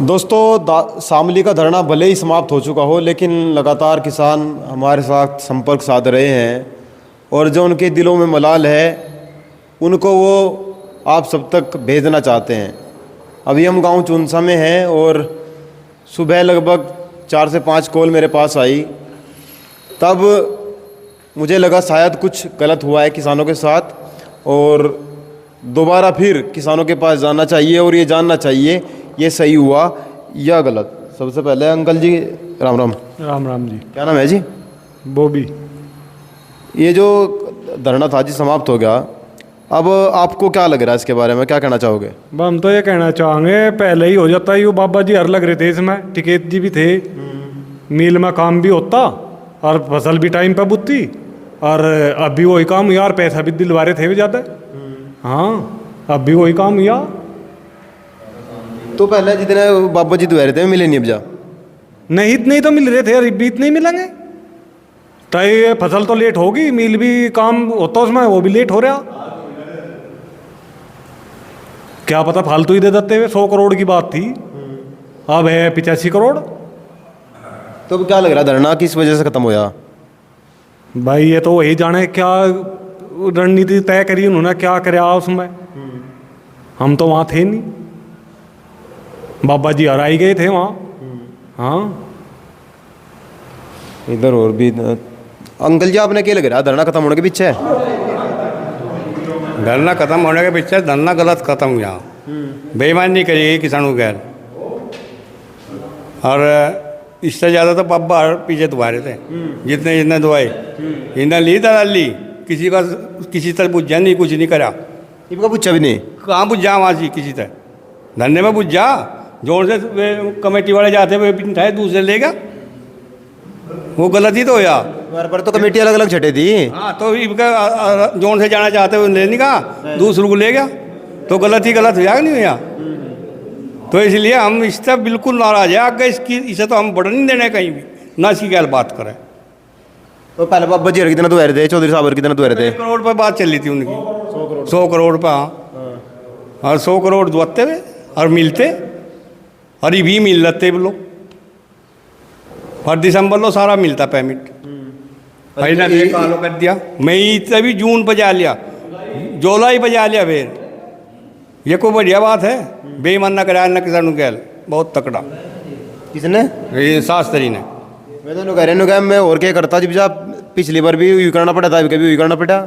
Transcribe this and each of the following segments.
दोस्तों, शामली का धरना भले ही समाप्त हो चुका हो, लेकिन लगातार किसान हमारे साथ संपर्क साध रहे हैं और जो उनके दिलों में मलाल है उनको वो आप सब तक भेजना चाहते हैं। अभी हम गांव चुनसा में हैं और सुबह लगभग 4 से 5 कॉल मेरे पास आई, तब मुझे लगा शायद कुछ गलत हुआ है किसानों के साथ और दोबारा फिर किसानों के पास जाना चाहिए और ये जानना चाहिए ये सही हुआ या गलत। सबसे पहले अंकल जी राम राम। राम राम जी। क्या नाम है जी? बॉबी। ये जो धरना था जी समाप्त हो गया, अब आपको क्या लग रहा है इसके बारे में, क्या कहना चाहोगे? हम तो ये कहना चाहेंगे पहले ही हो जाता, ये बाबा जी हर लग रहे थे इसमें, टिकैत जी भी थे, मिल में काम भी होता और फसल भी टाइम पे बुतती और अब भी वही काम यार, पैसा भी दिलवा रहे थे भी ज़्यादा। हाँ, अब भी वही काम हुआ। तो पहले जितने बाबा जी दुआ रहे थे मिले नहीं अब जा? नहीं, इतने ही तो मिल रहे थे यार, भी इतने ही मिलेंगे। तो ये फसल तो लेट होगी, मिल भी काम होता उसमें, वो भी लेट हो रहा। क्या पता फालतू ही दे देते हुए, 100 करोड़ की बात थी, अब है 85 करोड़। तो अब क्या लग रहा है धरना किस वजह से ख़त्म होया? भाई ये तो वही जाने क्या रणनीति तय करी उन्होंने, क्या कराया उसमें, हम तो वहाँ थे नहीं। बाबा जी हराई गए थे वहाँ। हाँ, इधर और भी अंकल जी आपने क्या लग रहा है धरना खत्म होने के पीछे? धरना खत्म होने के पीछे धरना गलत खत्म हुआ, बेईमानी करी किसानों के। और इससे ज़्यादा तो बाबा पीछे दुआ रहे थे, जितने जितने दुआए इन्हें ली दलाली, किसी तरह बुझा नहीं, कुछ नहीं करा। इनका पूछा भी नहीं? कहाँ बुझा वहाँ से किसी तरह धरने में बुझा, जोर से वे कमेटी वाले जाते वे बिठाए, दूसरे लेगा, वो गलत ही तो होया। पर तो कमेटी अलग अलग छटे थी। हाँ, तो इनका जोन से जाना चाहते हुए लेने का, दूसरों को ले गया, तो गलत ही गलत हुआ नहीं हुआ। तो इसलिए हम इससे बिल्कुल नाराज है आगे, इसकी इसे तो हम बढ़ नहीं देने कहीं भी, ना इसकी क्या बात करें। तो पहले बाबा जी कितना दुआ रहे थे, चौधरी साहब कितना दुआ रहे थे? 1 करोड़ पर बात चल रही थी उनकी, 100 करोड़ पर। हाँ, और 100 करोड़ दुआते हुए और मिलते, और ये भी मिल लेते लोग, और दिसंबर लो सारा मिलता पेमेंट। भाई ना कालो कर दिया, मई तभी जून बजा लिया, जुलाई बजा लिया फिर। ये कोई बढ़िया बात है? बेईमान ना कराया ना किसानों के, बहुत तकड़ा। किसने? ये शास्त्री ने। मैं तो कह रहे मैं और क्या करता जब जा पिछली बार भी यूँ करना पड़ा था, कभी यूँ करना पड़ा।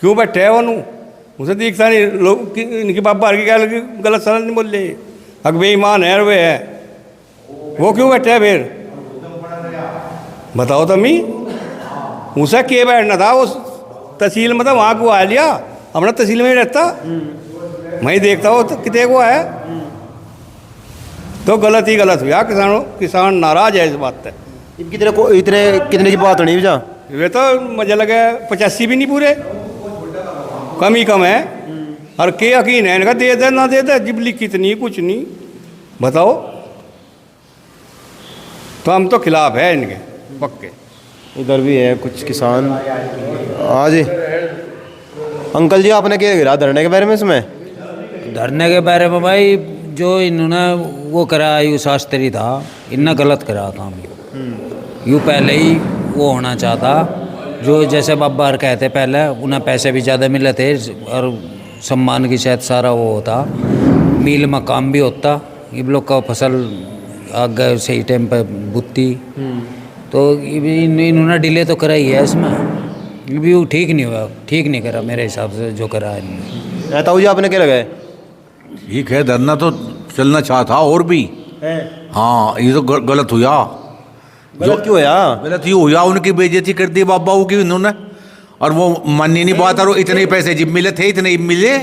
क्यों बैठे हो नू, उसे दिखता नहीं लोग इनकी बाबा की क्या गलत सरल नहीं बोल रहे, अगर बेईमान है वे है, वो क्यों बैठे है फिर बताओ तो मी। उसे के बैठना था उस तहसील में, था वहाँ को आ लिया, अपना तहसील में ही रहता, मैं ही देखता हूँ तो कितने को है। तो गलत ही गलत हुआ, किसान नाराज है इस बात से। कितने की बात होनी जा? वे तो मुझे लगे 85 भी नहीं पूरे, कम ही कम है। और के यकीन है इनका, दे दे ना दे दे, जिबली कितनी कुछ नहीं बताओ। तो हम तो खिलाफ है इनके पक्के। इधर भी है कुछ किसान। हाँ जी अंकल जी, आपने क्या गिरा धरने के बारे में? इसमें धरने के बारे में भाई जो इन्होंने वो करा, यू शास्त्री था, इन्हें गलत करा काम। यू पहले ही वो होना चाहता, जो जैसे बाबा कहते पहले उन्हें पैसे भी ज़्यादा मिले थे और सम्मान की शायद सारा वो होता, मिल में काम भी होता, इन लोग का फसल आगे सही टाइम पर बुतती। तो इन्होंने डिले तो करा ही है इसमें, भी वो ठीक नहीं हुआ, ठीक नहीं करा मेरे हिसाब से जो करा है इन्होंने। ताऊ जी आपने क्या लगाए? ठीक है, धरना तो चलना चाहता और भी। हाँ, ये तो गलत हुआ। गलत क्यों हुआ? गलत ही हुआ, उनकी बेइज्जती कर दी बाबा की इन्होंने, और वो माननी नहीं बात। और इतने पैसे जब मिले थे, इतने मिले,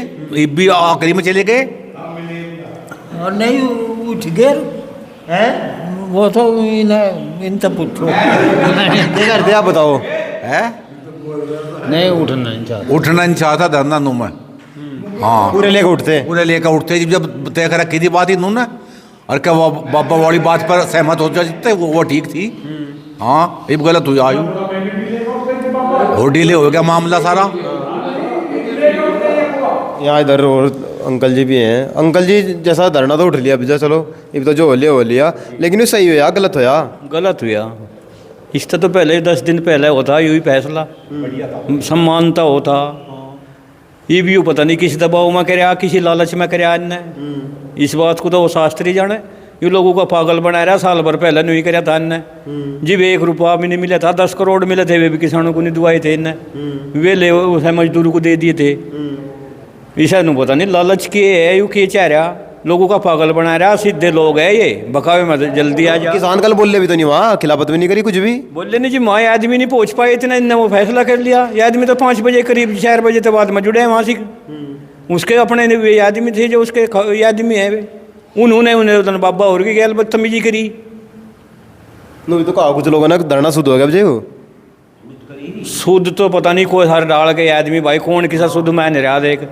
भी आखिरी में चले गए और नहीं उठ गए हैं। वो तो इनसे पूछो क्या करते आप बताओ? है नहीं उठना नहीं चाहता, उठना नहीं चाहता धरना नु में। हाँ, पूरे लेकर उठते, पूरे लेकर उठते जब तय कर रखी थी बात इन्होंने, और क्या वो बाबा वाली बात पर सहमत हो जाते, वो ठीक थी। हाँ, ये गलत हुआ आयु, और डिले हो गया मामला सारा। यहाँ इधर और अंकल जी भी हैं। अंकल जी जैसा धरना तो उठ लिया भैया, चलो ये तो जो हो लिया, लेकिन ये सही होया गलत होया? गलत हुआ। इससे तो पहले 10 दिन पहले होता यही फैसला, सम्मानता होता। ये भी पता नहीं किस दबाव में कराया, किसी लालच में कराया इनने। इस बात को तो वो शास्त्री जाने। ये लोगों का पागल बना रहा, साल भर पहले नहीं कराया था इनने। जब 1 रुपया भी नहीं मिला था, 10 करोड़ मिले थे, वे भी किसानों को नहीं दुआए थे इनने। वे ले उसे मजदूरों को दे दिए थे। इसे नहीं पता नहीं लालच के है, यू के चाह रहा, लोगों का पागल बना रहा। सीधे लोग है ये, बकावे में जल्दी आ जा। किसान कल बोल ले भी तो नहीं, वहाँ खिलाफत भी नहीं करी कुछ भी। बोले नहीं जी, माँ आदमी नहीं पहुँच पाए इतना, इनने वो फैसला कर लिया। ये आदमी तो 5 बजे करीब 4 बजे के बाद में जुड़े हैं वहाँ से। उसके अपने वे आदमी थे जो उसके ये आदमी है वे, उन्होंने उन्हें बाबा और की गैल बदतमीजी करी। नो तो कहा कुछ लोगों ने धरना शुद्ध हो गया बजे वो। शुद्ध तो पता नहीं कोई हर डाल के आदमी भाई कौन किसा शुद्ध मैं नहीं रहा। देख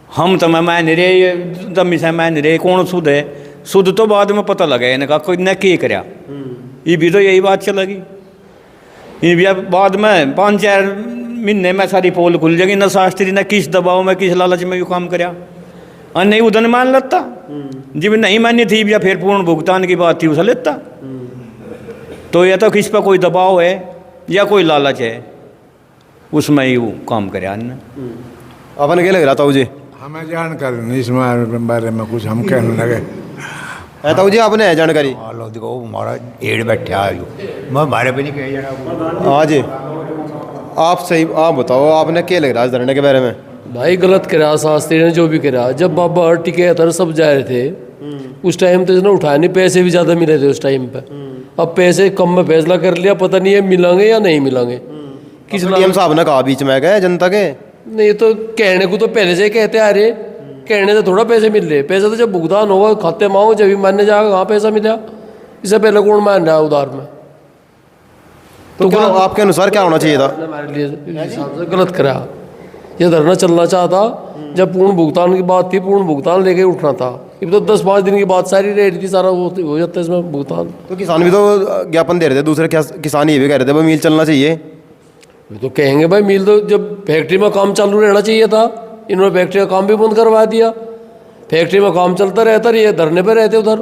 हम तो मैं नहीं रहे, दमी से मैं नहीं रहे, कौन शुद्ध है? शुद्ध तो बाद में पता लगा इनका कोई ने क्या कराया। ये भी तो यही बात चलेगी। ये भी बाद में 5-4 महीने में सारी पोल खुल जाएगी। न शास्त्री ने किस दबाव में किस लालच में यू काम कराया। और नहीं उधर मान लेता, जब नहीं मानी थी या फिर पूर्ण भुगतान की बात थी उसे लेता। तो यह तो किस पर कोई दबाव है या कोई लालच है, उसमें ही वो काम करे। अपन क्या लग रहा था मुझे? हमें जानकारी नहीं इस बारे में कुछ हम कहने लगे। ऐसा मुझे आपने है जानकारी? लो देखो हमारा एड बैठा है, मैं हमारे पे नहीं कह जाना। हाँ जी, आप सही आप बताओ, आपने क्या लग रहा है धरने के बारे में? भाई गलत करा शास्त्री ने जो भी करा। जब बाबा टिके तर सब जा रहे थे उस टाइम तो इसने उठाया नहीं, पैसे भी ज़्यादा मिले थे उस टाइम पे। अब पैसे कम में फैसला कर लिया, पता नहीं है मिलेंगे या नहीं मिलेंगे। किस डीएम साहब ने कहा बीच में गए जनता के, नहीं तो कहने को तो पहले से कहते आ रहे, कहने से थोड़ा पैसे मिल रहे। पैसे तो जब भुगतान होगा खाते में आओ जब भी मानने जाएगा कहाँ पैसा मिला। इससे पहले कौन मान रहा है उधार में? तो क्या आपके अनुसार क्या होना चाहिए था? हमारे लिए हिसाब से गलत करा। ये धरना चलना चाहता जब पूर्ण भुगतान की बात थी, पूर्ण भुगतान लेके उठना था। अब तो 10-5 दिन की बात सारी रह रही थी, सारा हो जाता है इसमें भुगतान। तो किसान भी तो ज्ञापन दे रहे थे, दूसरे किसान ये भी कह रहे थे भाई मिल चलना चाहिए। तो कहेंगे भाई मिल तो जब फैक्ट्री में काम चालू रहना चाहिए था, इन्होंने फैक्ट्री का काम भी बंद करवा दिया। फैक्ट्री में काम चलता रहता, ये धरने पर रहते उधर।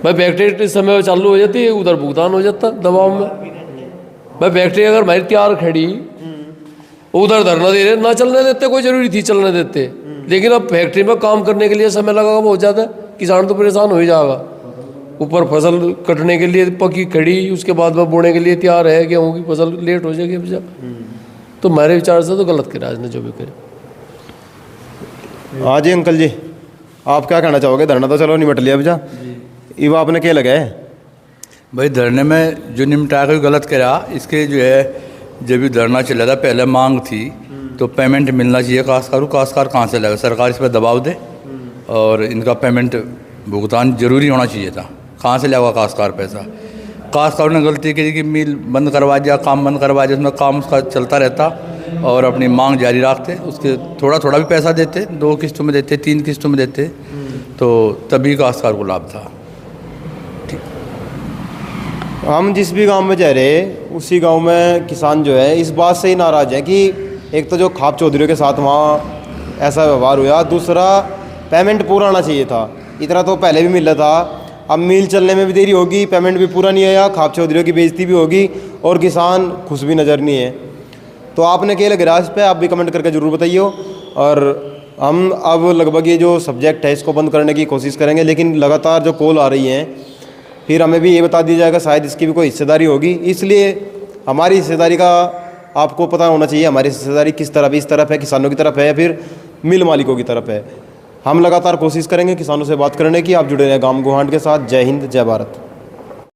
भाई फैक्ट्री समय चालू हो जाती है, उधर भुगतान हो जाता दबाव में। भाई फैक्ट्री अगर हमारी तैयार खड़ी, उधर धरना दे रहे, ना चलने देते, कोई जरूरी थी चलने देते। लेकिन अब फैक्ट्री में काम करने के लिए समय लगेगा बहुत ज़्यादा, किसान तो परेशान हो ही जाएगा। ऊपर फसल कटने के लिए पकी खड़ी, उसके बाद में बोने के लिए तैयार है, गेहूँ की फसल लेट हो जाएगी अब। तो मेरे विचार से तो गलत करा इसने जो भी करे। हाँ जी अंकल जी, आप क्या कहना चाहोगे? धरना तो चलो निपट लिया भैया, ये आपने क्या लगा है? भाई धरने में जो निपटा के गलत करा, इसके जो है जब भी धरना चला था पहले मांग थी तो पेमेंट मिलना चाहिए काश्तकार को। काश्तकार कहाँ से लगा? सरकार इस पर दबाव दे और इनका पेमेंट भुगतान जरूरी होना चाहिए था। कहाँ से लेगा काश्तकार पैसा? काश्तकार ने गलती की कि मिल बंद करवा दिया, काम बंद करवा दिया, उसमें काम उसका चलता रहता और अपनी मांग जारी रखते। उसके थोड़ा थोड़ा भी पैसा देते, 2 किस्तों में देते, 3 किस्तों में देते, तो तभी काश्तकार को लाभ था। हम जिस भी गांव में जा रहे उसी गांव में किसान जो है इस बात से ही नाराज़ है कि एक तो जो खाप चौधरी के साथ वहाँ ऐसा व्यवहार हुआ, दूसरा पेमेंट पूरा आना चाहिए था। इतना तो पहले भी मिल रहा था, अब मिल चलने में भी देरी होगी, पेमेंट भी पूरा नहीं आया, खाप चौधरी की बेइज्जती भी होगी और किसान खुश भी नज़र नहीं है। तो आपने क्या लग रहा है इस पर? आप भी कमेंट करके ज़रूर बताइए। और हम अब लगभग ये जो सब्जेक्ट है इसको बंद करने की कोशिश करेंगे, लेकिन लगातार जो कॉल आ रही हैं फिर हमें भी ये बता दिया जाएगा, शायद इसकी भी कोई हिस्सेदारी होगी। इसलिए हमारी हिस्सेदारी का आपको पता होना चाहिए, हमारी हिस्सेदारी किस तरफ है, इस तरफ है, किसानों की तरफ है या फिर मिल मालिकों की तरफ है। हम लगातार कोशिश करेंगे किसानों से बात करने की। आप जुड़े रहें गांव गोहांड के साथ। जय हिंद, जय भारत।